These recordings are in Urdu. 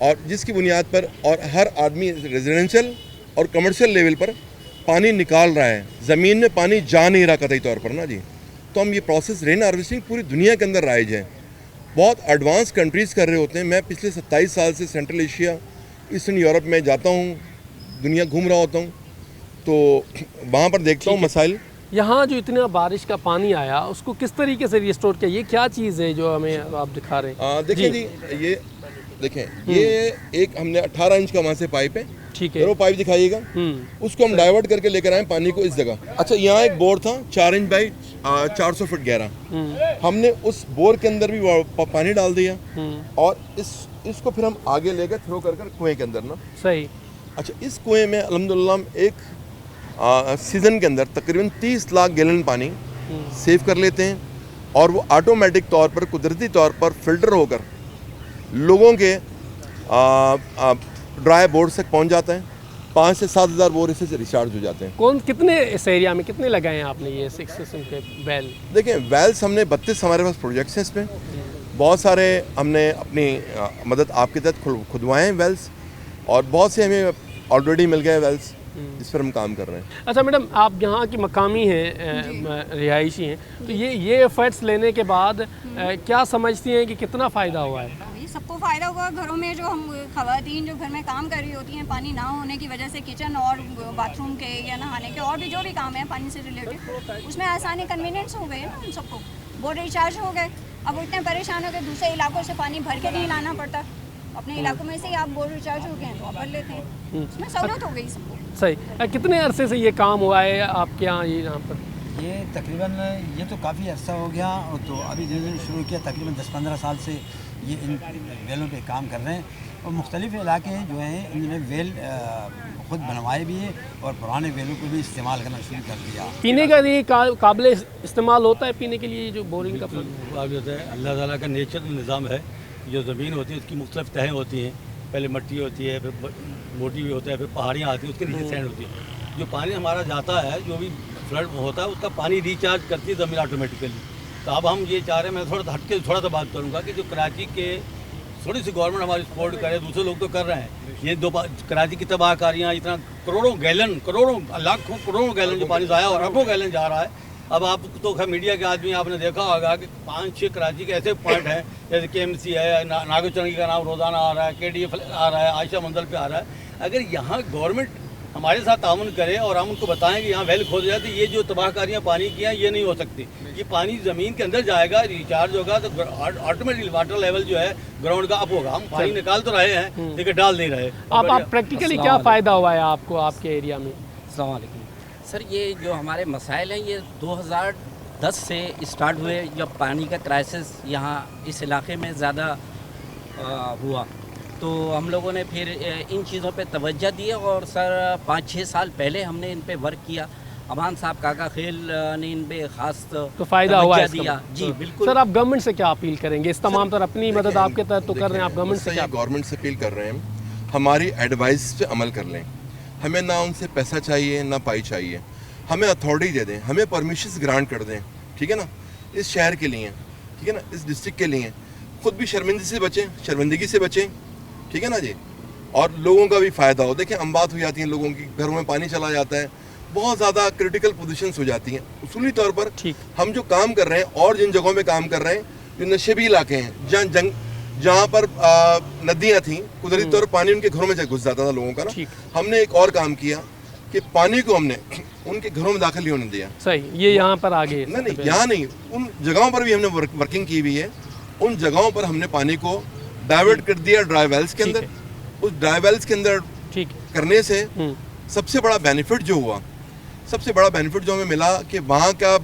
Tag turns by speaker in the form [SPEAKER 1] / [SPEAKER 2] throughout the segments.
[SPEAKER 1] اور جس کی بنیاد پر اور ہر آدمی ریزیڈنشل اور کمرشل لیول پر پانی نکال رہا ہے, زمین میں پانی جا نہیں رہا قطعی طور پر نا جی. تو ہم یہ پروسیس رین ہارویسٹنگ پوری دنیا کے اندر رائج ہے, بہت ایڈوانس کنٹریز کر رہے ہوتے ہیں. میں پچھلے 27 سال سے سینٹرل ایشیا, ایسٹرن یورپ میں جاتا ہوں, دنیا گھوم رہا ہوتا ہوں, تو وہاں پر دیکھتا ہوں مسائل.
[SPEAKER 2] یہاں جو اتنا بارش کا پانی آیا اس کو کس طریقے سے ریسٹور کیا, یہ کیا چیز ہے جو ہمیں آپ دکھا رہے ہیں؟
[SPEAKER 1] دیکھیں جی, یہ دیکھیں, یہ ایک ہم نے 18 انچ کا وہاں سے پائپ ہے,
[SPEAKER 2] ٹھیک ہے,
[SPEAKER 1] وہ پائپ دکھائیے گا, اس کو ہم ڈائیورٹ کر کے لے کر آئے پانی کو اس جگہ. اچھا, یہاں ایک بور تھا 4 انچ بائی 400 فٹ گہرا, ہم نے اس بور کے اندر بھی پانی ڈال دیا اور اس کو پھر ہم آگے لے کر تھرو کر کنویں کے اندر نا.
[SPEAKER 2] صحیح.
[SPEAKER 1] اچھا, اس کنویں میں الحمدللہ ہم ایک سیزن کے اندر تقریباً 30 لاکھ گیلن پانی سیو کر لیتے ہیں, اور وہ آٹومیٹک طور پر, قدرتی طور پر فلٹر ہو کر لوگوں کے ڈرائی بورڈ تک پہنچ جاتا ہے. 5 سے 7 ہزار بور اس سے ریچارج ہو جاتے ہیں.
[SPEAKER 2] کتنے اس ایریا میں کتنے لگائے ہیں آپ نے یہ 6 قسم کے ویل؟
[SPEAKER 1] دیکھیں, ویلس ہم نے 32 ہمارے پاس پروجیکٹس ہیں, اس میں بہت سارے ہم نے اپنی مدد آپ کے تحت کھدوائے ہیں ویلس, اور بہت سے ہمیں آلریڈی مل گئے ویلس جس پر ہم کام کر رہے ہیں.
[SPEAKER 2] اچھا میڈم, آپ یہاں کی مقامی ہیں, رہائشی ہیں, تو یہ ایفرٹس لینے کے بعد کیا سمجھتی ہیں کہ کتنا فائدہ ہوا ہے؟
[SPEAKER 3] سب کو فائدہ ہوا. گھروں میں جو ہم خواتین جو گھر میں کام کر رہی ہوتی ہیں, پانی نہ ہونے کی وجہ سے کچن اور باتھ روم کے یا نہانے کے اور بھی جو بھی کام ہیں پانی سے ریلیٹڈ, اس میں آسانی کنوینئنس ہو گئے نا ان سب کو. بورڈ ریچارج ہو گئے, اب وہ اتنے پریشان ہو گئے, دوسرے علاقوں سے پانی بھر کے نہیں لانا پڑتا, اپنے علاقوں میں سے ہی آپ بورڈ ریچارج ہو گئے ہیں تو آپ بھر لیتے ہیں, اس میں سہولت ہو گئی سب کو.
[SPEAKER 2] صحیح. کتنے عرصے سے یہ کام ہوا ہے آپ کے یہاں یہاں پر؟
[SPEAKER 4] یہ تقریباً یہ تو کافی عرصہ ہو گیا, تو ابھی جو شروع کیا تقریباً 10-15 سال سے یہ ان ویلوں پہ کام کر رہے ہیں, اور مختلف علاقے جو ہیں انہوں نے ویل خود بنوائے بھی ہیں اور پرانے ویلوں کو بھی استعمال کرنا شروع کر دیا.
[SPEAKER 2] پینے کا یہ قابل استعمال ہوتا ہے پینے کے لیے جو بورنگ کا پانی
[SPEAKER 5] ہوتا ہے؟ اللہ تعالیٰ کا نیچر نظام ہے, جو زمین ہوتی ہے اس کی مختلف تہیں ہوتی ہیں, پہلے مٹی ہوتی ہے, پھر موٹی بھی ہوتا ہے, پھر پہاڑیاں آتی ہیں, اس کے نیچے سینڈ ہوتی ہے. جو پانی ہمارا جاتا ہے, جو بھی فلڈ ہوتا ہے, اس کا پانی ریچارج کرتی ہے زمین آٹومیٹیکلی. تو اب ہم یہ چاہ رہے ہیں, میں تھوڑا ہٹ کے تھوڑا سا بات کروں گا کہ جو کراچی کے تھوڑی سی گورنمنٹ ہماری سپورٹ کرے, دوسرے لوگ تو کر رہے ہیں. یہ کراچی کی تباہ کاریاں, اتنا کروڑوں گیلن, لاکھوں کروڑوں گیلن جو پانی ضائع اور اربوں گیلن جا رہا ہے. اب آپ تو خیر میڈیا کے آدمی, آپ نے دیکھا ہوگا کہ 5-6 کراچی کے ایسے پوائنٹ ہیں جیسے KMC ہے, ناگو چرنگی کا نام روزانہ آ رہا ہے, KDF آ رہا ہے, عائشہ منزل پہ آ رہا ہے. اگر یہاں گورنمنٹ ہمارے ساتھ تعاون کرے اور ہم ان کو بتائیں کہ یہاں ویل کھود جائے, تو یہ جو تباہ کاریاں پانی کی ہیں یہ نہیں ہو سکتی. یہ پانی زمین کے اندر جائے گا, ریچارج ہوگا, تو آٹومیٹکلی واٹر لیول جو ہے گراؤنڈ کا اپ ہوگا. ہم پانی نکال تو رہے ہیں لیکن ڈال نہیں رہے.
[SPEAKER 2] آپ پریکٹیکلی کیا فائدہ ہوا ہے آپ کو آپ کے ایریا میں؟
[SPEAKER 6] السلام علیکم سر. یہ جو ہمارے مسائل ہیں یہ 2010 سے اسٹارٹ ہوئے, جب پانی کا کرائسس یہاں اس علاقے میں زیادہ ہوا, تو ہم لوگوں نے پھر ان چیزوں پہ توجہ دی, اور سر 5-6 سال پہلے ہم نے ان پہ ورک کیا. امان صاحب کاکا خیل نے ان پہ خاص
[SPEAKER 2] تو فائدہ ہوا ہے
[SPEAKER 6] دیا. جی بالکل.
[SPEAKER 2] سر آپ گورنمنٹ سے کیا اپیل کریں گے؟ اس تمام طور اپنی مدد آپ کے تحت تو کر رہے ہیں, آپ گورنمنٹ سے کیا؟
[SPEAKER 1] گورنمنٹ سے اپیل کر رہے ہیں, ہماری ایڈوائس پہ عمل کر لیں. ہمیں نہ ان سے پیسہ چاہیے نہ پائی چاہیے, ہمیں اتھارٹی دے دیں, ہمیں پرمیشنز گرانٹ کر دیں, ٹھیک ہے نا, اس شہر کے لیے, ٹھیک ہے نا, اس ڈسٹرکٹ کے لیے. خود بھی شرمندگی سے بچیں, ٹھیک ہے نا جی, اور لوگوں کا بھی فائدہ ہو. دیکھیں اموات ہو جاتی ہیں لوگوں کی, گھروں میں پانی چلا جاتا ہے, بہت زیادہ کرٹیکل پوزیشنز ہو جاتی ہیں. اصولی طور پر ہم جو کام کر رہے ہیں اور جن جگہوں پہ کام کر رہے ہیں جو نشیبی علاقے ہیں, جہاں پر ندیاں تھیں, قدرتی طور پر پانی ان کے گھروں میں گھس جاتا تھا لوگوں کا نا, ہم نے ایک اور کام کیا کہ پانی کو ہم نے ان کے گھروں میں داخل نہیں ہونے دیا.
[SPEAKER 2] صحیح, یہ یہاں پر آگے
[SPEAKER 1] نہیں, یہاں نہیں, ان جگہوں پر بھی ہم نے ورکنگ کی ہوئی ہے. ان جگہوں پر ہم نے پانی کو ڈائیورٹ کر دیا ڈرائی ویلز کے اندر. اس ڈرائی ویلز کے اندر کرنے سے سب سے بڑا بینیفٹ جو ہوا, سب سے بڑا بینیفٹ جو ہمیں ملا کہ وہاں کا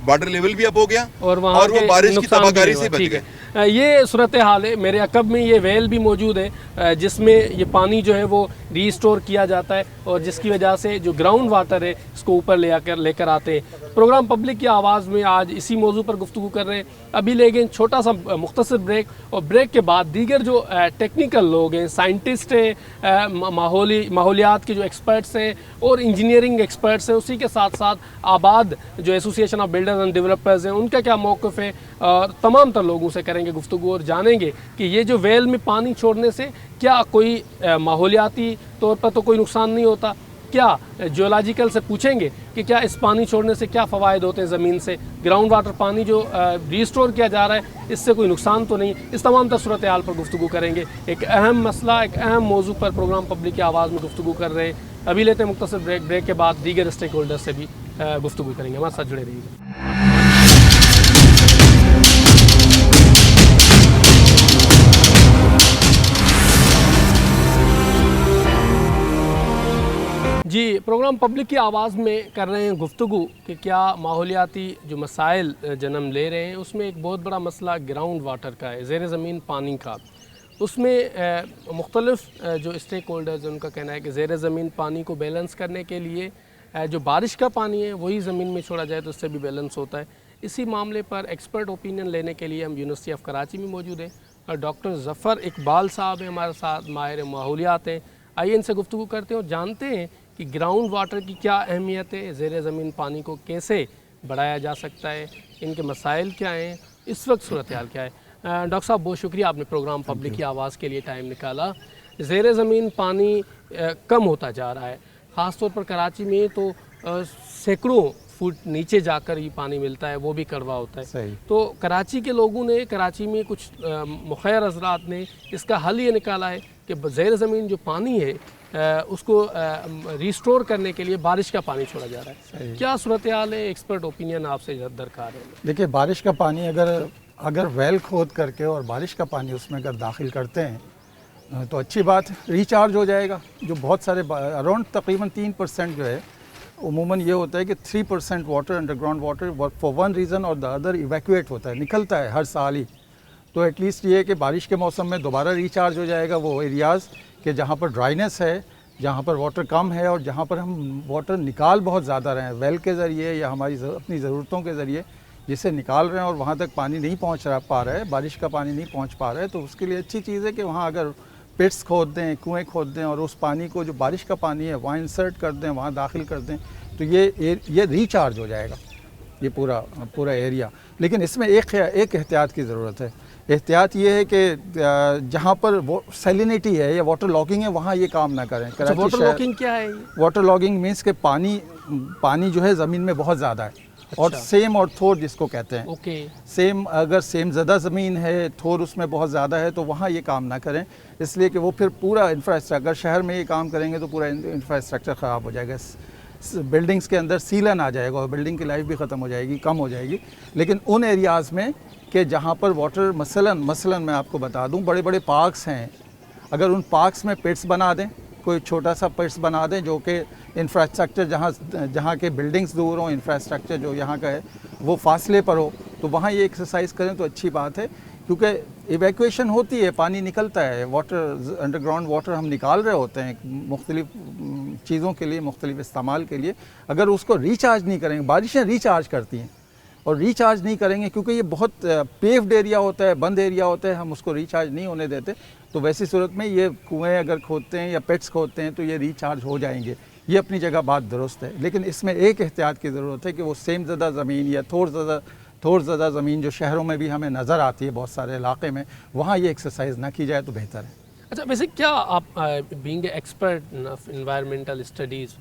[SPEAKER 1] واٹر لیول بھی اپ ہو گیا اور وہ بارش کی تباہ کاری سے بچ گئے.
[SPEAKER 2] یہ صورتحال ہے. میرے عقب میں یہ ویل بھی موجود ہے جس میں یہ پانی جو ہے وہ ری اسٹور کیا جاتا ہے, اور جس کی وجہ سے جو گراؤنڈ واٹر ہے اس کو اوپر لے کر آتے ہیں. پروگرام پبلک کی آواز میں آج اسی موضوع پر گفتگو کر رہے ہیں. ابھی لے گئے چھوٹا سا مختصر بریک, اور بریک کے بعد دیگر جو ٹیکنیکل لوگ ہیں, سائنٹسٹ ہیں, ماحولیات کے جو ایکسپرٹس ہیں اور انجینئرنگ ایکسپرٹس ہیں, اسی کے ساتھ ساتھ آباد جو ایسوسی ایشن آف بلڈرز اینڈ ڈیولپرز ہیں, ان کا کیا موقف ہے, اور تمام تر لوگوں سے کریں کریں گے گفتگو اور جانیں گے کہ یہ جو ویل میں پانی چھوڑنے سے کیا کوئی ماحولیاتی طور پر تو کوئی نقصان نہیں ہوتا، کیا جیولوجیکل سے پوچھیں گے کہ کیا اس پانی چھوڑنے سے کیا فوائد ہوتے ہیں زمین سے، گراؤنڈ واٹر پانی جو ریسٹور کیا جا رہا ہے اس سے کوئی نقصان تو نہیں، اس تمام تر صورتحال پر گفتگو کریں گے۔ ایک اہم مسئلہ، ایک اہم موضوع پر پروگرام پبلک کی آواز میں گفتگو کر رہے ہیں۔ ابھی لیتے ہیں مختصر بریک کے بعد دیگر اسٹیک ہولڈر سے بھی گفتگو کریں گے، ہمارے ساتھ جڑے رہیے گا۔ جی، پروگرام پبلک کی آواز میں کر رہے ہیں گفتگو کہ کیا ماحولیاتی جو مسائل جنم لے رہے ہیں اس میں ایک بہت بڑا مسئلہ گراؤنڈ واٹر کا ہے، زیر زمین پانی کا۔ اس میں مختلف جو اسٹیک ہولڈرز ہیں ان کا کہنا ہے کہ زیر زمین پانی کو بیلنس کرنے کے لیے جو بارش کا پانی ہے وہی زمین میں چھوڑا جائے تو اس سے بھی بیلنس ہوتا ہے۔ اسی معاملے پر ایکسپرٹ اوپینین لینے کے لیے ہم یونیورسٹی آف کراچی میں موجود ہیں اور ڈاکٹر ظفر اقبال صاحب ہیں ہمارے ساتھ، ماہر ماحولیات ہیں۔ آئیے ان سے گفتگو کرتے ہیں اور جانتے ہیں کہ گراؤنڈ واٹر کی کیا اہمیت ہے، زیر زمین پانی کو کیسے بڑھایا جا سکتا ہے، ان کے مسائل کیا ہیں، اس وقت صورتحال کیا ہے۔ ڈاکٹر صاحب بہت شکریہ، آپ نے پروگرام پبلک کی آواز کے لیے ٹائم نکالا۔ زیر زمین پانی کم ہوتا جا رہا ہے، خاص طور پر کراچی میں تو سینکڑوں فٹ نیچے جا کر ہی پانی ملتا ہے، وہ بھی کڑوا ہوتا ہے۔ تو کراچی کے لوگوں نے، کراچی میں کچھ مخیر حضرات نے اس کا حل یہ نکالا ہے کہ زیر زمین جو پانی ہے اس کو ریسٹور کرنے کے لیے بارش کا پانی چھوڑا جا رہا ہے۔ کیا صورتحال ہے، ایکسپرٹ اوپینین آپ سے درکار ہے؟
[SPEAKER 7] دیکھیے، بارش کا پانی اگر ویل کھود کر کے اور بارش کا پانی اس میں اگر داخل کرتے ہیں تو اچھی بات ہے، ریچارج ہو جائے گا۔ جو بہت سارے اراؤنڈ تقریباً 3% جو ہے، عموماً یہ ہوتا ہے کہ 3% water under ground water for one reason اور دا ادر ایویکویٹ ہوتا ہے، نکلتا ہے ہر سال ہی۔ تو ایٹ لیسٹ یہ ہے کہ بارش کے موسم میں دوبارہ ریچارج ہو جائے گا وہ ایریاز کہ جہاں پر ڈرائینس ہے، جہاں پر واٹر کم ہے اور جہاں پر ہم واٹر نکال بہت زیادہ رہے ہیں ویل کے ذریعے یا ہماری اپنی ضرورتوں کے ذریعے جسے نکال رہے ہیں اور وہاں تک پانی نہیں پہنچ پا رہا ہے، بارش کا پانی نہیں پہنچ پا رہا ہے، تو اس کے لیے اچھی چیز ہے کہ وہاں اگر پٹس کھود دیں، کنویں کھود دیں اور اس پانی کو جو بارش کا پانی ہے وہاں انسرٹ کر دیں، وہاں داخل کر دیں، تو یہ ریچارج ہو جائے گا یہ پورا ایریا۔ لیکن اس میں ایک احتیاط کی ضرورت ہے۔ احتیاط یہ ہے کہ جہاں پر سیلینٹی ہے یا واٹر لاگنگ ہے وہاں یہ کام نہ کریں۔
[SPEAKER 2] واٹر لاگنگ کیا ہے؟
[SPEAKER 7] واٹر لاگنگ مینس کہ پانی جو ہے زمین میں بہت زیادہ ہے اور سیم اور تھور جس کو کہتے ہیں، اگر سیم زدہ زمین ہے، تھور اس میں بہت زیادہ ہے تو وہاں یہ کام نہ کریں، اس لیے کہ وہ پھر پورا انفراسٹرکچر، اگر شہر میں یہ کام کریں گے تو پورا انفراسٹرکچر خراب ہو جائے گا، بلڈنگز کے اندر سیلن آ جائے گا اور بلڈنگ کی لائف بھی ختم ہو جائے گی، کم ہو جائے گی۔ لیکن ان ایریاز میں کہ جہاں پر واٹر مثلاً میں آپ کو بتا دوں بڑے بڑے پارکس ہیں، اگر ان پارکس میں پٹس بنا دیں، کوئی چھوٹا سا پٹس بنا دیں جو کہ انفراسٹرکچر جہاں کے بلڈنگز دور ہوں، انفراسٹرکچر جو یہاں کا ہے وہ فاصلے پر ہو، تو وہاں یہ ایکسرسائز کریں تو اچھی بات ہے، کیونکہ ایویکویشن ہوتی ہے، پانی نکلتا ہے، واٹر انڈر گراؤنڈ واٹر ہم نکال رہے ہوتے ہیں مختلف چیزوں کے لیے، مختلف استعمال کے لیے، اگر اس کو ریچارج نہیں کریں گے، بارشیں ریچارج کرتی ہیں اور ریچارج نہیں کریں گے کیونکہ یہ بہت پیوڈ ایریا ہوتا ہے، بند ایریا ہوتا ہے، ہم اس کو ریچارج نہیں ہونے دیتے، تو ویسی صورت میں یہ کنویں اگر کھودتے ہیں یا پیٹس کھودتے ہیں تو یہ ریچارج ہو جائیں گے۔ یہ اپنی جگہ بات درست ہے، لیکن اس میں ایک احتیاط کی ضرورت ہے کہ وہ سیم زدہ زمین یا تھور زدہ زمین جو شہروں میں بھی ہمیں نظر آتی ہے بہت سارے علاقے میں، وہاں یہ ایکسرسائز نہ کی جائے تو بہتر ہے۔
[SPEAKER 2] اچھا، ویسے کیا آپ being expert of environmental studies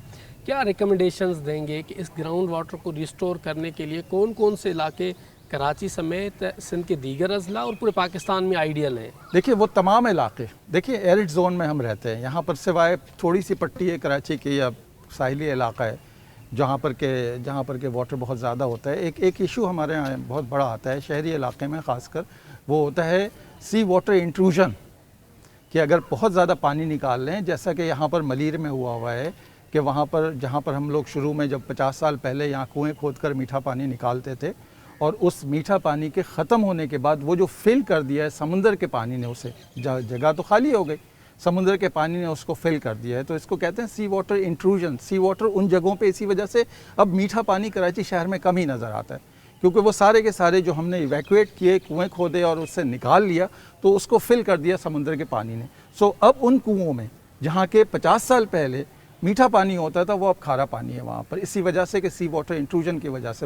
[SPEAKER 2] کیا ریکمنڈیشنز دیں گے کہ اس گراؤنڈ واٹر کو ریسٹور کرنے کے لیے کون کون سے علاقے کراچی سمیت سندھ کے دیگر اضلاع اور پورے پاکستان میں آئیڈیل ہیں؟
[SPEAKER 7] دیکھیے، وہ تمام علاقے، دیکھیے ایرڈ زون میں ہم رہتے ہیں، یہاں پر سوائے تھوڑی سی پٹی ہے کراچی کی یا ساحلی علاقہ ہے جہاں پر کہ واٹر بہت زیادہ ہوتا ہے۔ ایک ایشو ہمارے یہاں بہت بڑا آتا ہے شہری علاقے میں خاص کر، وہ ہوتا ہے سی واٹر انٹروژن، کہ اگر بہت زیادہ پانی نکال لیں، جیسا کہ یہاں پر ملیر میں ہوا ہے کہ وہاں پر جہاں پر ہم لوگ شروع میں جب 50 سال پہلے یہاں کنویں کھود کر میٹھا پانی نکالتے تھے اور اس میٹھا پانی کے ختم ہونے کے بعد وہ جو فل کر دیا ہے سمندر کے پانی نے، اسے جگہ تو خالی ہو گئی، سمندر کے پانی نے اس کو فل کر دیا ہے، تو اس کو کہتے ہیں sea water intrusion. Sea water ان جگہوں پہ اسی وجہ سے اب میٹھا پانی کراچی شہر میں کم ہی نظر آتا ہے، کیونکہ وہ سارے کے سارے جو ہم نے ایویکویٹ کیے، کنویں کھودے اور اس سے نکال لیا تو اس کو فل کر دیا سمندر کے پانی نے۔ سو اب ان کنوؤں میں جہاں کے 50 سال پہلے میٹھا پانی ہوتا تھا وہ اب کھارا پانی ہے وہاں پر، اسی وجہ سے کہ سی واٹر انٹروژن کی وجہ سے۔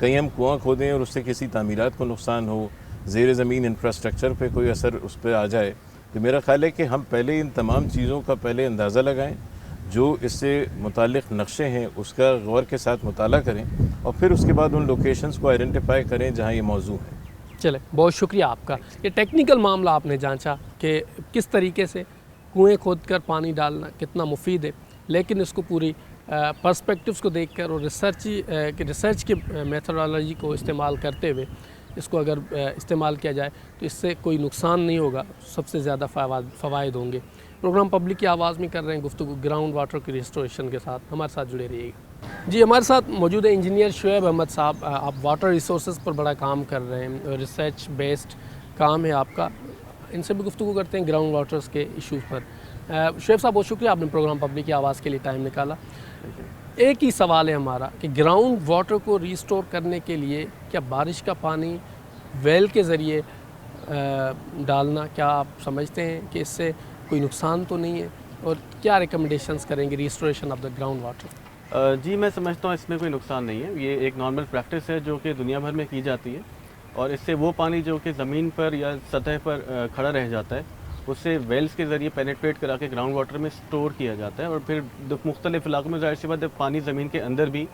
[SPEAKER 8] کہیں ہم کنواں کھودیں اور اس سے کسی تعمیرات کو نقصان ہو, زیر زمین انفراسٹرکچر پہ کوئی اثر اس پہ آ جائے, تو میرا خیال ہے کہ ہم پہلے ان تمام چیزوں کا پہلے اندازہ لگائیں, جو اس سے متعلق نقشے ہیں اس کا غور کے ساتھ مطالعہ کریں, اور پھر اس کے بعد ان لوکیشنز کو آئیڈینٹیفائی کریں جہاں یہ موضوع ہے.
[SPEAKER 2] چلے, بہت شکریہ آپ کا. یہ ٹیکنیکل معاملہ آپ نے جانچا کہ کس طریقے سے کنویں کھود کر پانی ڈالنا کتنا مفید ہے, لیکن اس کو پوری پرسپیکٹیوز کو دیکھ کر اور ریسرچ کی میتھڈالوجی کو استعمال کرتے ہوئے اس کو اگر استعمال کیا جائے تو اس سے کوئی نقصان نہیں ہوگا, سب سے زیادہ فوائد ہوں گے. پروگرام پبلک کی آواز میں کر رہے ہیں گفتگو گراؤنڈ واٹر کی ریسٹوریشن کے ساتھ. ہمارے ساتھ جڑے رہیے گا. جی, ہمارے ساتھ موجود ہے انجینئر شعیب احمد صاحب. آپ واٹر ریسورسز پر بڑا کام کر رہے ہیں, ریسرچ بیسڈ کام ہے آپ کا. ان سے بھی گفتگو کرتے ہیں گراؤنڈ واٹرز کے ایشوز پر. شعیب صاحب, بہت شکریہ آپ نے پروگرام پبلک کی آواز کے لیے ٹائم نکالا. ایک ہی سوال ہے ہمارا کہ گراؤنڈ واٹر کو ریسٹور کرنے کے لیے کیا بارش کا پانی ویل کے ذریعے ڈالنا, کیا آپ سمجھتے ہیں کہ اس سے کوئی نقصان تو نہیں ہے, اور کیا ریکمنڈیشنز کریں گے restoration of the ground water?
[SPEAKER 9] جی, میں سمجھتا ہوں اس میں کوئی نقصان نہیں ہے. یہ ایک نارمل پریکٹس ہے جو کہ دنیا بھر میں کی جاتی ہے, اور اس سے وہ پانی جو کہ زمین پر یا سطح پر کھڑا رہ جاتا ہے اس سے ویلز کے ذریعے پینیٹریٹ کرا کے گراؤنڈ واٹر میں سٹور کیا جاتا ہے, اور پھر مختلف علاقوں میں ظاہر سی بات ہے پانی زمین کے اندر بھی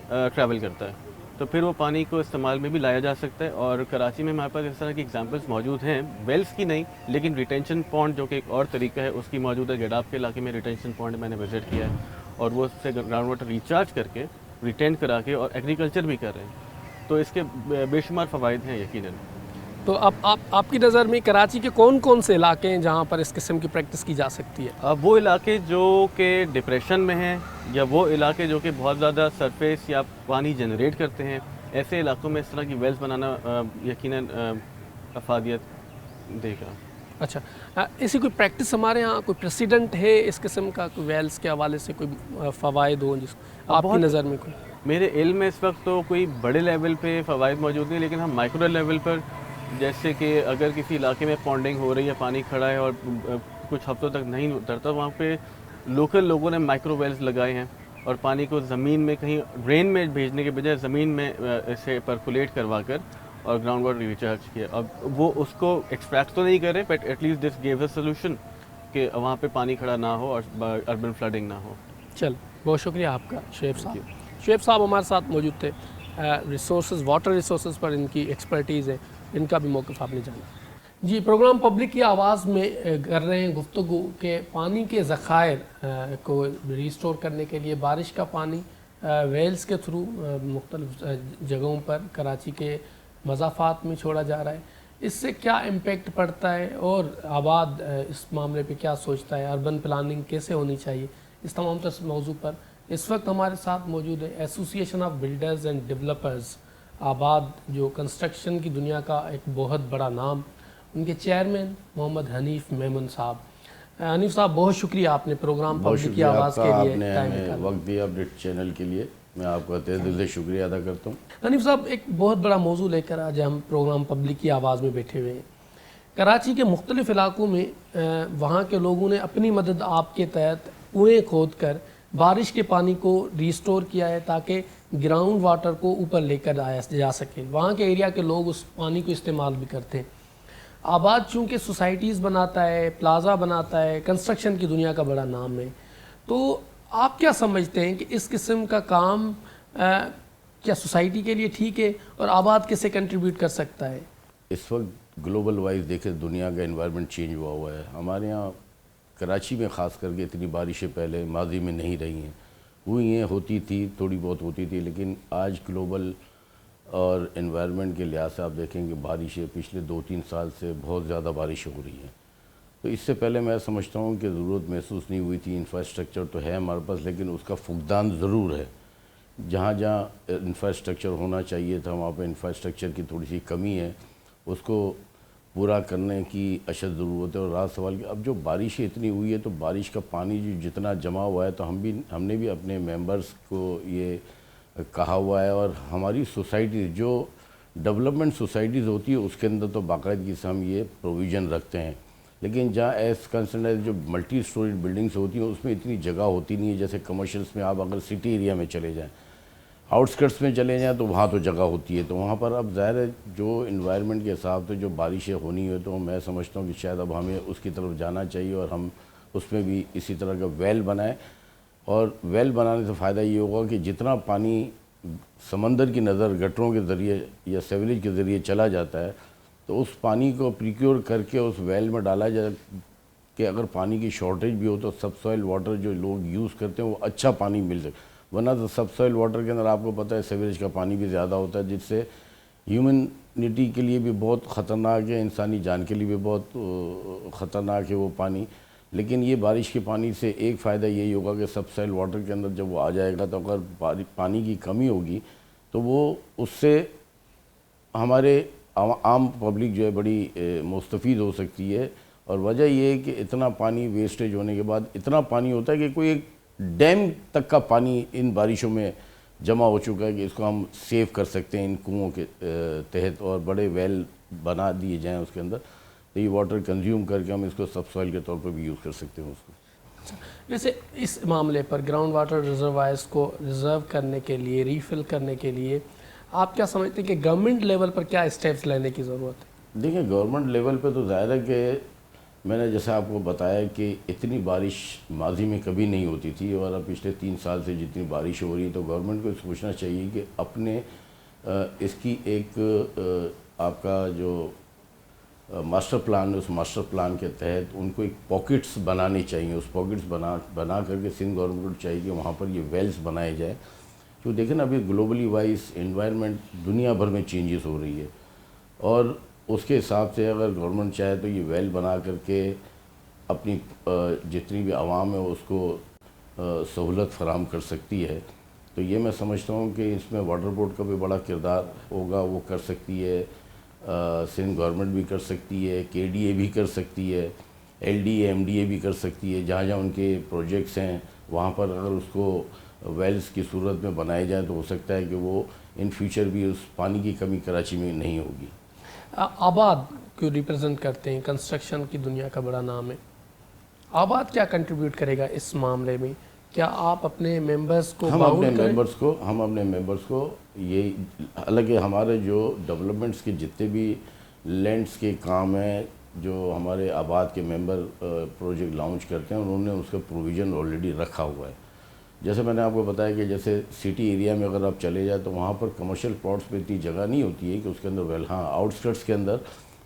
[SPEAKER 9] ٹریول کرتا ہے, تو پھر وہ پانی کو استعمال میں بھی لایا جا سکتا ہے. اور کراچی میں ہمارے پاس اس طرح کی ایگزامپلس موجود ہیں, ویلز کی نہیں لیکن ریٹینشن پونڈ جو کہ ایک اور طریقہ ہے اس کی موجود ہے. گیڈاپ کے علاقے میں ریٹینشن پونڈ میں نے وزٹ کیا ہے, اور وہ اس سے گراؤنڈ واٹر ریچارج کر کے ریٹین کرا کے اور ایگریکلچر بھی کر رہے ہیں, تو اس کے بے شمار فوائد ہیں یقیناً.
[SPEAKER 2] تو اب آپ کی نظر میں کراچی کے کون کون سے علاقے ہیں جہاں پر اس قسم کی پریکٹس کی جا سکتی ہے؟
[SPEAKER 9] اب وہ علاقے جو کہ ڈپریشن میں ہیں, یا وہ علاقے جو کہ بہت زیادہ سرفیس یا پانی جنریٹ کرتے ہیں, ایسے علاقوں میں اس طرح کی ویلز بنانا یقیناً افادیت دے گا.
[SPEAKER 2] اچھا, ایسی کوئی پریکٹس ہمارے ہاں کوئی پریسیڈنٹ ہے اس قسم کا, کوئی ویلز کے حوالے سے کوئی فوائد ہوں جس آپ کی نظر میں کوئی؟
[SPEAKER 9] میرے علم میں اس وقت تو کوئی بڑے لیول پہ فوائد موجود نہیں, لیکن ہم مائکرو لیول پر, جیسے کہ اگر کسی علاقے میں پونڈنگ ہو رہی ہے, پانی کھڑا ہے اور کچھ ہفتوں تک نہیں اترتا, وہاں پہ لوکل لوگوں نے مائکرو ویلز لگائے ہیں, اور پانی کو زمین میں کہیں ڈرین میں بھیجنے کے بجائے زمین میں اسے پرکولیٹ کروا کر اور گراؤنڈ واٹر ریچارج کیا. اب وہ اس کو ایکسٹریکٹ تو نہیں کر رہے, but at least this give a solution کہ وہاں پہ پانی کھڑا نہ ہو اور اربن فلڈنگ نہ ہو.
[SPEAKER 2] چل, بہت شکریہ آپ کا شعیب صاحب. شعیب صاحب ہمارے ساتھ موجود تھے. ریسورسز, واٹر ریسورسز پر ان کی ایکسپرٹیز ہے, ان کا بھی موقف آپ نے جانا. جی, پروگرام پبلک کی آواز میں کر رہے ہیں گفتگو کہ پانی کے ذخائر کو ریسٹور کرنے کے لیے بارش کا پانی ویلز کے تھرو مختلف جگہوں پر کراچی کے مضافات میں چھوڑا جا رہا ہے. اس سے کیا امپیکٹ پڑتا ہے, اور آباد اس معاملے پہ کیا سوچتا ہے, اربن پلاننگ کیسے ہونی چاہیے, اس تمام تر موضوع پر اس وقت ہمارے ساتھ موجود ہے ایسوسی ایشن آف بلڈرز اینڈ ڈیولپرز آباد, جو کنسٹرکشن کی دنیا کا ایک بہت بڑا نام, ان کے چیئرمین محمد حنیف میمن صاحب. حنیف صاحب, بہت شکریہ آپ نے پروگرام پبلک کی آواز کے لیے ٹائم نکالا,
[SPEAKER 10] وقت دیا اپڈیٹ چینل کے لیے. میں آپ کا تہہ دل سے شکریہ ادا کرتا ہوں.
[SPEAKER 2] حنیف صاحب, ایک بہت بڑا موضوع لے کر آج ہم پروگرام پبلک کی آواز میں بیٹھے ہوئے ہیں. کراچی کے مختلف علاقوں میں وہاں کے لوگوں نے اپنی مدد آپ کے تحت کنویں کھود کر بارش کے پانی کو ریسٹور کیا ہے تاکہ گراؤنڈ واٹر کو اوپر لے کر آیا جا سکے. وہاں کے ایریا کے لوگ اس پانی کو استعمال بھی کرتے ہیں. آباد چونکہ سوسائٹیز بناتا ہے, پلازا بناتا ہے, کنسٹرکشن کی دنیا کا بڑا نام ہے, تو آپ کیا سمجھتے ہیں کہ اس قسم کا کام کیا سوسائٹی کے لیے ٹھیک ہے, اور آباد کیسے کنٹریبیوٹ کر سکتا ہے؟
[SPEAKER 10] اس وقت گلوبل وائز دیکھیں دنیا کا انوائرمنٹ چینج ہوا ہے. ہمارے یہاں کراچی میں خاص کر کے اتنی بارشیں پہلے ماضی میں نہیں رہی ہیں, ہوئی ہیں, ہوتی تھی, تھوڑی بہت ہوتی تھی, لیکن آج گلوبل اور انوائرمنٹ کے لحاظ سے آپ دیکھیں کہ بارشیں پچھلے 2-3 سال سے بہت زیادہ بارشیں ہو رہی ہیں. تو اس سے پہلے میں سمجھتا ہوں کہ ضرورت محسوس نہیں ہوئی تھی. انفراسٹرکچر تو ہے ہمارے پاس, لیکن اس کا فقدان ضرور ہے. جہاں جہاں انفراسٹرکچر ہونا چاہیے تھا وہاں پہ انفراسٹرکچر کی تھوڑی سی کمی ہے, اس کو پورا کرنے کی اشد ضرورت ہے. اور رات سوال کہ اب جو بارشیں اتنی ہوئی ہے تو بارش کا پانی جو جتنا جمع ہوا ہے, تو ہم نے بھی اپنے ممبرز کو یہ کہا ہوا ہے, اور ہماری سوسائٹی جو ڈیولپمنٹ سوسائٹیز ہوتی ہے اس کے اندر تو باقاعدگی سے ہم یہ پروویژن رکھتے ہیں لیکن جہاں ایز کنسرن ہے جو ملٹی اسٹوریج بلڈنگس ہوتی ہیں اس میں اتنی جگہ ہوتی نہیں ہے. جیسے کمرشلس میں آپ اگر سٹی ایریا میں چلے جائیں, آؤٹسکرٹس میں چلے جائیں تو وہاں تو جگہ ہوتی ہے, تو وہاں پر اب ظاہر ہے جو انوائرمنٹ کے حساب سے جو بارشیں ہونی ہے تو میں سمجھتا ہوں کہ شاید اب ہمیں اس کی طرف جانا چاہیے اور ہم اس میں بھی اسی طرح کا ویل بنائیں. اور ویل بنانے سے فائدہ یہ ہوگا کہ جتنا پانی سمندر کی نظر گٹروں کے ذریعے یا سیوریج کے ذریعے چلا جاتا ہے تو اس پانی کو پریکیور کر کے اس ویل میں ڈالا جائے کہ اگر پانی کی شارٹیج بھی ہو تو سب سوائل واٹر جو لوگ یوز کرتے ہیں وہ اچھا پانی مل سکے. ورنہ تو سب سوائل واٹر کے اندر آپ کو پتہ ہے سیوریج کا پانی بھی زیادہ ہوتا ہے جس سے ہیومنٹی کے لیے بھی بہت خطرناک ہے, انسانی جان کے لیے بھی بہت خطرناک ہے وہ پانی. لیکن یہ بارش کے پانی سے ایک فائدہ یہی ہوگا کہ سب سوائل واٹر کے اندر جب وہ آ جائے گا تو اگر پانی کی کمی ہوگی تو وہ اس سے ہمارے عام پبلک جو ہے بڑی مستفید ہو سکتی ہے. اور وجہ یہ ہے کہ اتنا پانی ویسٹیج ہونے کے بعد اتنا پانی ہوتا ہے کہ کوئی ایک ڈیم تک کا پانی ان بارشوں میں جمع ہو چکا ہے کہ اس کو ہم سیو کر سکتے ہیں ان کنوؤں کے تحت اور بڑے ویل بنا دیے جائیں اس کے اندر, تو یہ واٹر کنزیوم کر کے ہم اس کو سب سوائل کے طور پر بھی یوز کر سکتے ہیں اس کو.
[SPEAKER 2] ویسے اس معاملے پر گراؤنڈ واٹر ریزروائرز کو ریزرو کرنے کے لیے, ریفل کرنے کے لیے آپ کیا سمجھتے ہیں کہ گورنمنٹ لیول پر کیا اسٹیپس لینے کی ضرورت ہے؟
[SPEAKER 10] دیکھیں گورنمنٹ لیول پہ تو ظاہر ہے کہ میں نے جیسے آپ کو بتایا کہ اتنی بارش ماضی میں کبھی نہیں ہوتی تھی اور اب پچھلے 3 سال سے جتنی بارش ہو رہی ہے تو گورنمنٹ کو سوچنا چاہیے کہ اپنے اس کی ایک آپ کا جو ماسٹر پلان ہے اس ماسٹر پلان کے تحت ان کو ایک پاکٹس بنانے چاہیے. اس پاکٹس بنا کر کے سندھ گورنمنٹ کو چاہیے کہ وہاں پر یہ ویلز بنائے جائیں. جو دیکھیں نا ابھی گلوبلی وائز انوائرمنٹ دنیا بھر میں چینجز ہو رہی ہے اور اس کے حساب سے اگر گورنمنٹ چاہے تو یہ ویل بنا کر کے اپنی جتنی بھی عوام ہے اس کو سہولت فراہم کر سکتی ہے. تو یہ میں سمجھتا ہوں کہ اس میں واٹر بورڈ کا بھی بڑا کردار ہوگا, وہ کر سکتی ہے, سندھ گورنمنٹ بھی کر سکتی ہے, KDA بھی کر سکتی ہے, LDA MDA بھی کر سکتی ہے. جہاں جہاں ان کے پروجیکٹس ہیں وہاں پر اگر اس کو ویلز کی صورت میں بنائے جائیں تو ہو سکتا ہے کہ وہ ان فیوچر بھی اس پانی کی کمی کراچی میں نہیں ہوگی.
[SPEAKER 2] آباد کو ریپرزنٹ کرتے ہیں, کنسٹرکشن کی دنیا کا بڑا نام ہے. آباد کیا کنٹریبیوٹ کرے گا اس معاملے میں؟ کیا آپ اپنے ممبرز کو
[SPEAKER 10] ہم اپنے ممبرز کو یہ حالانکہ ہمارے جو ڈیولپمنٹس کے جتنے بھی لینڈس کے کام ہیں جو ہمارے آباد کے ممبر پروجیکٹ لانچ کرتے ہیں انہوں نے اس کا پروویژن آلریڈی رکھا ہوا ہے. جیسے میں نے آپ کو بتایا کہ جیسے سٹی ایریا میں اگر آپ چلے جائیں تو وہاں پر کمرشل پلاٹس پہ اتنی جگہ نہیں ہوتی ہے کہ اس کے اندر ویل. ہاں آؤٹسکرٹس کے اندر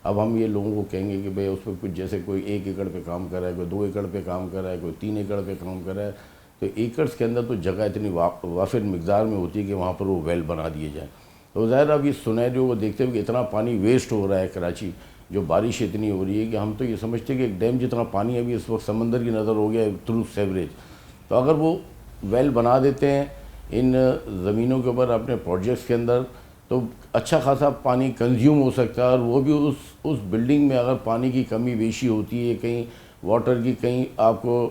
[SPEAKER 10] اب ہم یہ لوگوں کو کہیں گے کہ بھئی اس پہ کچھ جیسے کوئی 1 ایکڑ پہ کام کر رہا ہے, کوئی 2 ایکڑ پہ کام کر رہا ہے, کوئی 3 ایکڑ پہ کام کر رہا ہے, تو ایکڑس کے اندر تو جگہ اتنی وافر مقدار میں ہوتی ہے کہ وہاں پر وہ ویل بنا دیے جائیں. تو ظاہر اب یہ سنیریو کو دیکھتے ہوئے کہ اتنا پانی ویسٹ ہو رہا ہے کراچی, جو بارش اتنی ہو رہی ہے کہ ہم تو یہ سمجھتے ہیں کہ ایک ڈیم جتنا پانی ابھی اس وقت سمندر کی نظر ہو گیا ہے تھرو سیوریج. تو اگر وہ ویل بنا دیتے ہیں ان زمینوں کے اوپر اپنے پروجیکٹس کے اندر تو اچھا خاصا پانی کنزیوم ہو سکتا ہے. اور وہ بھی اس بلڈنگ میں اگر پانی کی کمی بیشی ہوتی ہے, کہیں واٹر کی کہیں آپ کو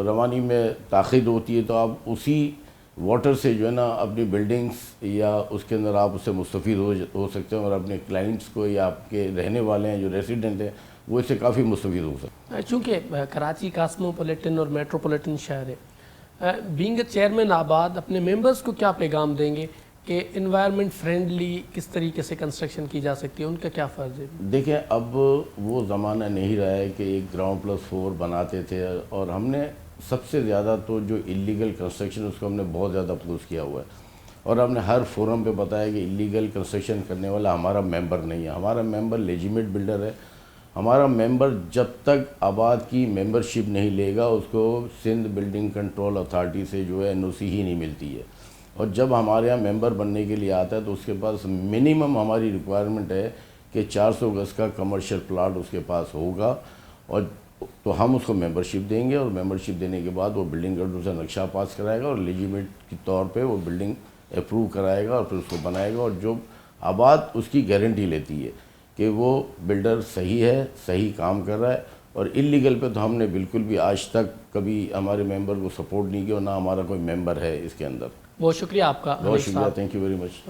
[SPEAKER 10] روانی میں تاخیر ہوتی ہے تو آپ اسی واٹر سے جو ہے نا اپنی بلڈنگز یا اس کے اندر آپ اس سے مستفید ہو سکتے ہیں اور اپنے کلائنٹس کو یا آپ کے رہنے والے ہیں جو ریزیڈنٹ ہیں وہ اس سے کافی مستفید ہو سکتے ہیں.
[SPEAKER 2] چونکہ کراچی کاسموپولیٹن اور میٹروپولیٹن شہر ہے, بینگ اے چیئرمین آباد اپنے ممبرز کو کیا پیغام دیں گے کہ انوائرمنٹ فرینڈلی کس طریقے سے کنسٹرکشن کی جا سکتی ہے, ان کا کیا فرض ہے؟
[SPEAKER 10] دیکھیں اب وہ زمانہ نہیں رہا ہے کہ ایک گراؤنڈ+4 بناتے تھے اور ہم نے سب سے زیادہ تو جو اللیگل کنسٹرکشن اس کو ہم نے بہت زیادہ اپوز کیا ہوا ہے اور ہم نے ہر فورم پہ بتایا کہ اللیگل کنسٹرکشن کرنے والا ہمارا ممبر نہیں ہے. ہمارا ممبر لیجیمیٹ بلڈر ہے. ہمارا ممبر جب تک آباد کی ممبرشپ نہیں لے گا اس کو سندھ بلڈنگ کنٹرول اتھارٹی سے جو ہے NOC ہی نہیں ملتی ہے. اور جب ہمارے یہاں ممبر بننے کے لیے آتا ہے تو اس کے پاس منیمم ہماری ریکوائرمنٹ ہے کہ 400 گز کا کمرشل پلاٹ اس کے پاس ہوگا اور تو ہم اس کو ممبرشپ دیں گے اور ممبرشپ دینے کے بعد وہ بلڈنگ کنٹرول سے نقشہ پاس کرائے گا اور لیجیمیٹ کے طور پہ وہ بلڈنگ اپروو کرائے گا اور پھر اس کو بنائے گا. اور جو آباد اس کی گارنٹی لیتی ہے کہ وہ بلڈر صحیح ہے, صحیح کام کر رہا ہے. اور اللیگل پہ تو ہم نے بالکل بھی آج تک کبھی ہمارے ممبر کو سپورٹ نہیں کیا اور نہ ہمارا کوئی ممبر ہے اس کے اندر.
[SPEAKER 2] بہت شکریہ آپ کا.
[SPEAKER 10] بہت شکریہ, تھینک یو ویری مچ.